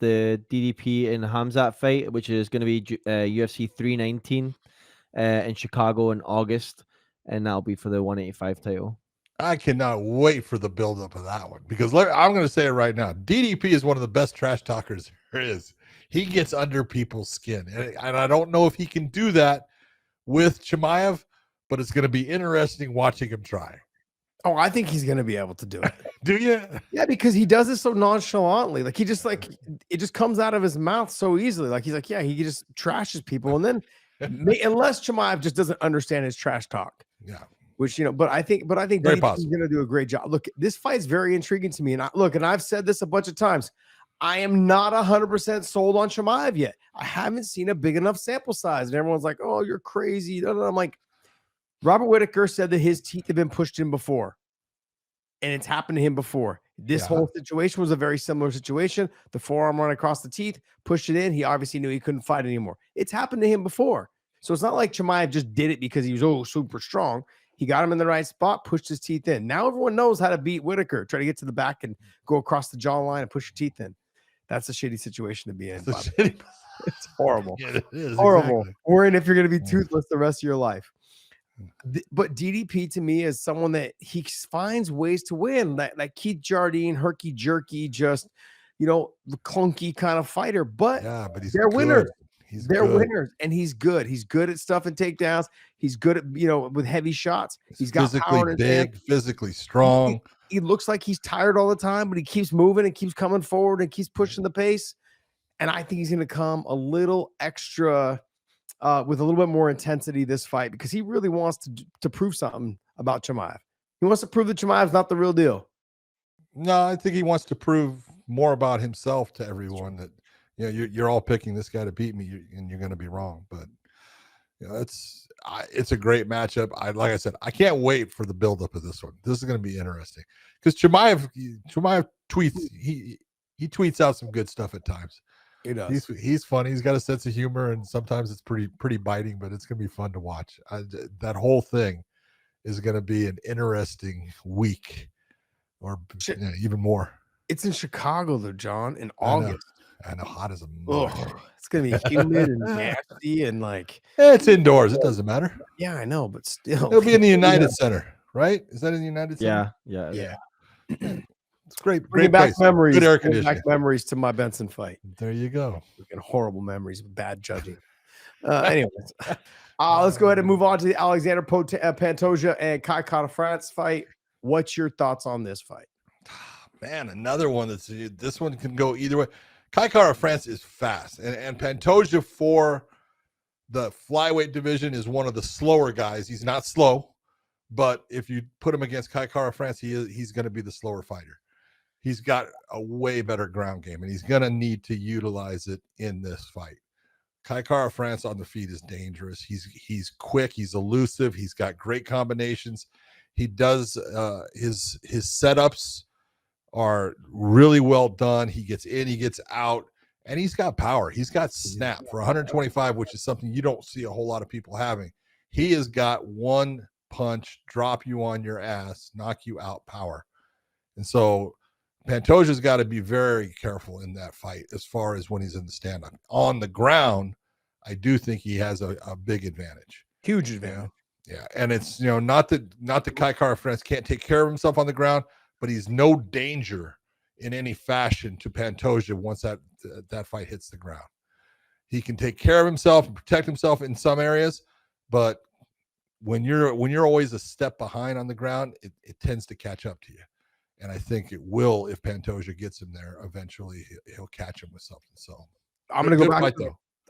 the DDP and Khamzat fight, which is going to be UFC 319 in Chicago in August, and that'll be for the 185 title. I cannot wait for the buildup of that one because I'm going to say it right now. DDP is one of the best trash talkers there is. He gets under people's skin, and I don't know if he can do that with Chimaev, but it's going to be interesting watching him try. Oh, I think he's going to be able to do it. Do you? Yeah, because he does it so nonchalantly. Like, he just, like, it just comes out of his mouth so easily. Like, he's like, yeah, he just trashes people. And then unless Chimaev just doesn't understand his trash talk. Yeah. Which, but I think he's going to do a great job. Look, this fight's very intriguing to me. And I've said this a bunch of times. I am not 100% sold on Chimaev yet. I haven't seen a big enough sample size. And everyone's like, oh, you're crazy. I'm like, Robert Whittaker said that his teeth have been pushed in before. And it's happened to him before. This whole situation was a very similar situation. The forearm run across the teeth, pushed it in. He obviously knew he couldn't fight anymore. It's happened to him before. So it's not like Chimaev just did it because he was super strong. He got him in the right spot, pushed his teeth in. Now everyone knows how to beat Whittaker. Try to get to the back and go across the jawline and push your teeth in. That's a shitty situation to be in. It's horrible. Yeah, it is, horrible. Exactly. Or if you're going to be toothless the rest of your life. But DDP to me is someone that he finds ways to win. Like Keith Jardine, herky jerky, just, the clunky kind of fighter. But they're winners. They're winners, and he's good. He's good at stuff and takedowns. He's good at, with heavy shots. He's got power in his big, hand. physically strong. He looks like he's tired all the time, but he keeps moving and keeps coming forward and keeps pushing the pace. And I think he's going to come a little extra with a little bit more intensity this fight because he really wants to prove something about Chimaev. He wants to prove that Chimaev's not the real deal. No, I think he wants to prove more about himself to everyone that, you're all picking this guy to beat me, and you're going to be wrong. But it's a great matchup. Like I said, I can't wait for the buildup of this one. This is going to be interesting because Chimaev tweets. He tweets out some good stuff at times. He does. He's funny. He's got a sense of humor, and sometimes it's pretty biting. But it's going to be fun to watch. That whole thing is going to be an interesting week, or even more. It's in Chicago, though, John, in August. I know, hot as a mug. It's gonna be humid and nasty and like. It's indoors. It doesn't matter. Yeah, I know, but still, it'll be in the United Center, right? Is that in the United Center? Yeah. It's great. Bring great back place. memories. Good air Bring conditioning. back memories to my Benson fight. There you go. Freaking horrible memories of bad judging. Anyways, let's go ahead and move on to the Alexandre Pantoja and Kai Kara-France fight. What's your thoughts on this fight? Man, another one this one can go either way. Kai Kara-France is fast, and Pantoja for the flyweight division is one of the slower guys. He's not slow, but if you put him against Kai Kara-France, he's going to be the slower fighter. He's got a way better ground game, and he's going to need to utilize it in this fight. Kai Kara-France on the feet is dangerous. He's quick. He's elusive. He's got great combinations. He does his setups are really well done. He gets in, he gets out, and he's got power. He's got snap for 125, which is something you don't see a whole lot of people having. He has got one punch, drop you on your ass, knock you out power. And so Pantoja's got to be very careful in that fight as far as when he's in the stand-up. On the ground, I do think he has a big advantage. Huge advantage. Yeah. And it's, not that Kai Kara-France can't take care of himself on the ground, but he's no danger in any fashion to Pantoja once that fight hits the ground. He can take care of himself and protect himself in some areas, but when you're always a step behind on the ground, it tends to catch up to you. And I think it will if Pantoja gets him there. Eventually, he'll catch him with something. So I'm going to go back.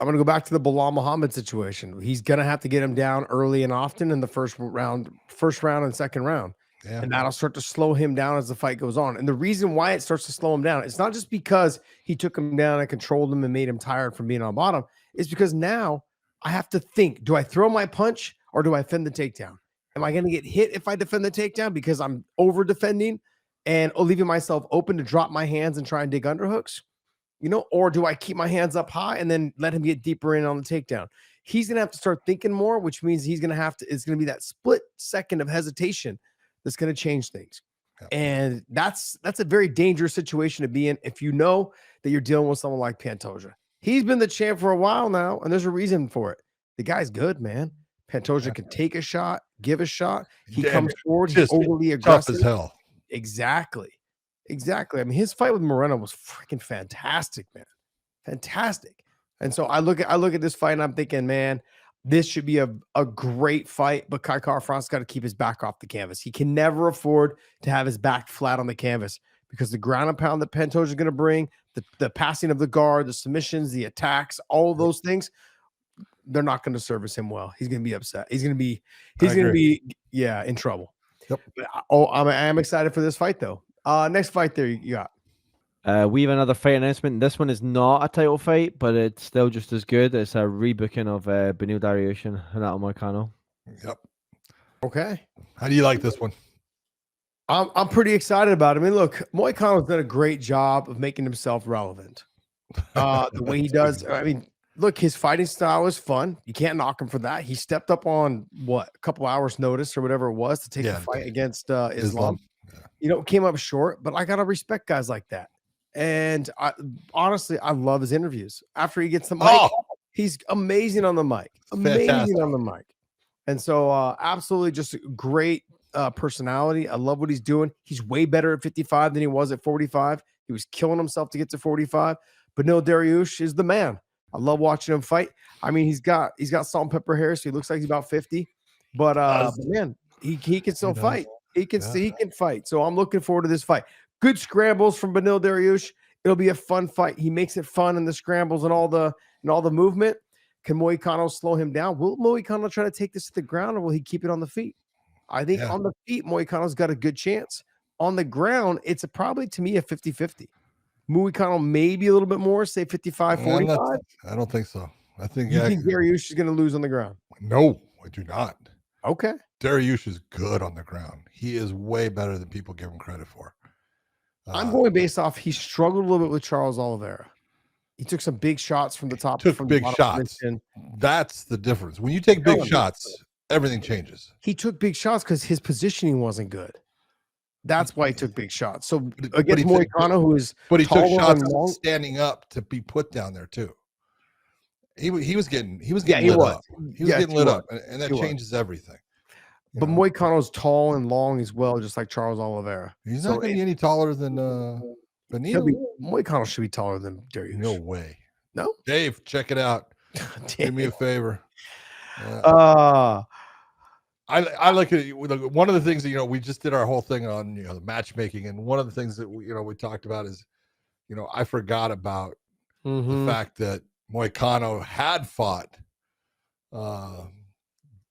I'm going to go back to the Bilal Muhammad situation. He's going to have to get him down early and often in the first round and second round. Yeah. And that'll start to slow him down as the fight goes on. And the reason why it starts to slow him down, it's not just because he took him down and controlled him and made him tired from being on bottom. It's because now I have to think, do I throw my punch or do I defend the takedown? Am I going to get hit if I defend the takedown because I'm over defending and leaving myself open to drop my hands and try and dig underhooks? Or do I keep my hands up high and then let him get deeper in on the takedown? He's going to have to start thinking more, which means it's going to be that split second of hesitation that's going to change things. And that's a very dangerous situation to be in if you know that you're dealing with someone like Pantoja. He's been the champ for a while now, and there's a reason for it. The guy's good, man. Pantoja can take a shot, give a shot. He comes forward. He's overly aggressive. Tough as hell. Exactly. I mean, his fight with Moreno was freaking fantastic, man. Fantastic. And so I look at this fight and I'm thinking, man, this should be a great fight, but Kai Kara-France got to keep his back off the canvas. He can never afford to have his back flat on the canvas because the ground and pound that Pantoja is going to bring, the passing of the guard, the submissions, the attacks, all of those things, they're not going to service him well. He's going to be upset. He's going to be in trouble. Yep. I'm excited for this fight though. Next fight there you got. We have another fight announcement. This one is not a title fight, but it's still just as good. It's a rebooking of Beneil Dariush and Renato Moicano. Yep. Okay. How do you like this one? I'm pretty excited about it. I mean, look, Moicano's done a great job of making himself relevant. The way he does. I mean, look, his fighting style is fun. You can't knock him for that. He stepped up on a couple hours notice or whatever it was to take the fight against Islam. Yeah. Came up short, but I gotta respect guys like that. And honestly, I love his interviews. After he gets the mic, he's amazing on the mic. Amazing on the mic. And so absolutely just a great personality. I love what he's doing. He's way better at 55 than he was at 45. He was killing himself to get to 45. But no, Dariush is the man. I love watching him fight. I mean, he's got salt and pepper hair, so he looks like he's about 50. But man, he can still fight. He can fight. So I'm looking forward to this fight. Good scrambles from Beneil Dariush. It'll be a fun fight. He makes it fun in the scrambles and all the movement. Can Moicano slow him down? Will Moicano try to take this to the ground, or will he keep it on the feet? I think on the feet, Moicano's got a good chance. On the ground, it's probably, to me, a 50-50. Moicano maybe a little bit more, say 55-45. I don't think so. I think Dariush is going to lose on the ground? No, I do not. Okay. Dariush is good on the ground. He is way better than people give him credit for. I'm going based off he struggled a little bit with Charles Oliveira. He took some big shots from the top. Big shots. That's the difference. When you take big shots, everything changes. He took big shots because his positioning wasn't good. That's why he took big shots. So against Moicano, who is he took shots standing up to be put down there too. He was getting lit up. He was getting lit up, and that changes everything. But Moicano's tall and long as well, just like Charles Oliveira. He's not going to be any taller than Beneil. Moicano should be taller than Dariush. No way. No? Dave, check it out. Do me a favor. I look at one of the things that we just did our whole thing on the matchmaking, and one of the things that we talked about is I forgot about the fact that Moicano had fought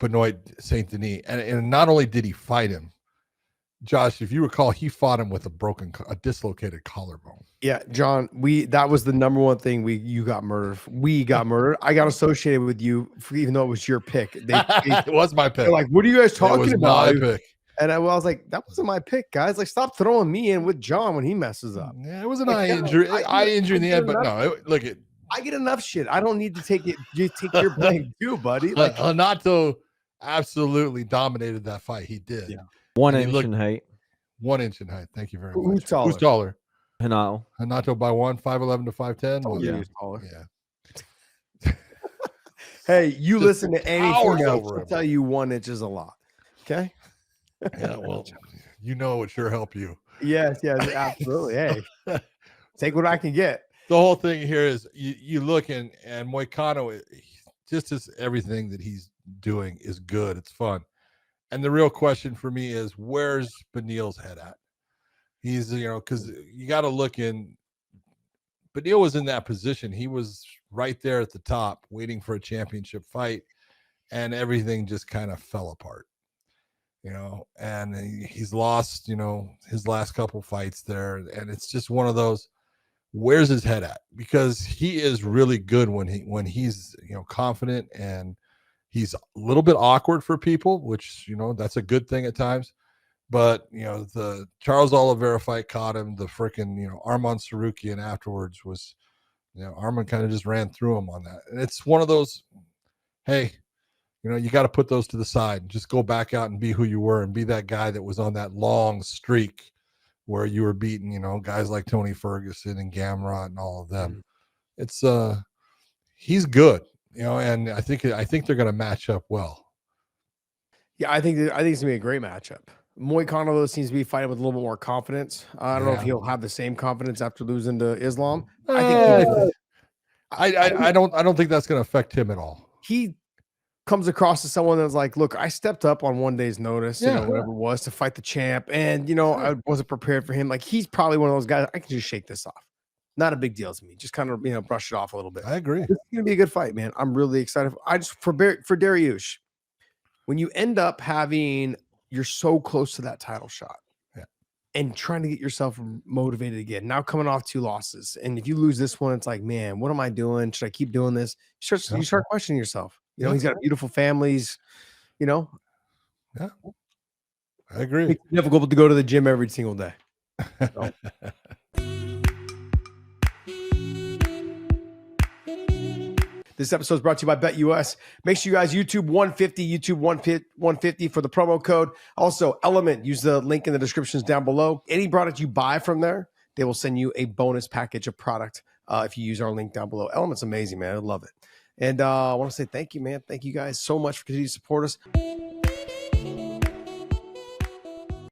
Benoit Saint Denis, and not only did he fight him, Josh, if you recall, he fought him with a dislocated collarbone. Yeah, John, that was the number one thing you got murdered. We got murdered. I got associated with you, even though it was your pick. It was my pick. They're like, what are you guys talking about? My pick. And I was like, that wasn't my pick, guys. Like, stop throwing me in with John when he messes up. Yeah, it was an eye injury. Eye injury in the end, but no, look at. I get enough shit. I don't need to take it. You take your blame too, buddy. Like Renato absolutely dominated that fight. He did. Yeah. 1 inch in height. 1 inch in height. Thank you very much. Who's taller? Who's taller? Renato by 5'11" to 5'10". Oh, yeah. He's taller. Yeah. Hey, you listen to anything else, I'll tell you 1 inch is a lot. Okay. Yeah. Well, it would sure help you. Yes, absolutely. Hey, take what I can get. The whole thing here is you look and Moicano, just as everything that he's doing is good. It's fun. And the real question for me is, where's Beneil's head at? He's, because you got to look in. Beneil was in that position. He was right there at the top waiting for a championship fight, and everything just kind of fell apart, and he's lost, his last couple fights there. And it's just one of those, where's his head at? Because he is really good when he's, confident, and he's a little bit awkward for people, which, that's a good thing at times. But, the Charles Oliveira fight caught him. The freaking, Arman Sarukian afterwards was, Arman kind of just ran through him on that. And it's one of those, hey, You know, you got to put those to the side and just go back out and be who you were and be that guy that was on that long streak where you were beating, you know, guys like Tony Ferguson and Gamrot and all of them. It's he's good, you know, and I think they're going to match up well. Yeah, I think it's going to be a great matchup. Moicano, though, seems to be fighting with a little bit more confidence. I don't know if he'll have the same confidence after losing to Islam. I don't think that's going to affect him at all. He comes across as someone that's like, look, I stepped up on one day's notice, you know, whatever it was, to fight the champ, and you know, I wasn't prepared for him. Like, he's probably one of those guys. I can just shake this off. Not a big deal to me. Just kind of, you know, brush it off a little bit. I agree. It's going to be a good fight, man. I'm really excited. For Dariush, when you end up having, you're so close to that title shot, and trying to get yourself motivated again. Now coming off 2 losses, and if you lose this one, it's like, man, what am I doing? Should I keep doing this? You start questioning yourself. You know, he's got beautiful families. You know, I agree. It's difficult to go to the gym every single day. So. This episode is brought to you by BetUS. Make sure you guys YouTube 150 for the promo code. Also, Element, use the link in the descriptions down below. Any product you buy from there, they will send you a bonus package of product if you use our link down below. Element's amazing, man. I love it. And I want to say thank you, man. Thank you guys so much for continuing to support us.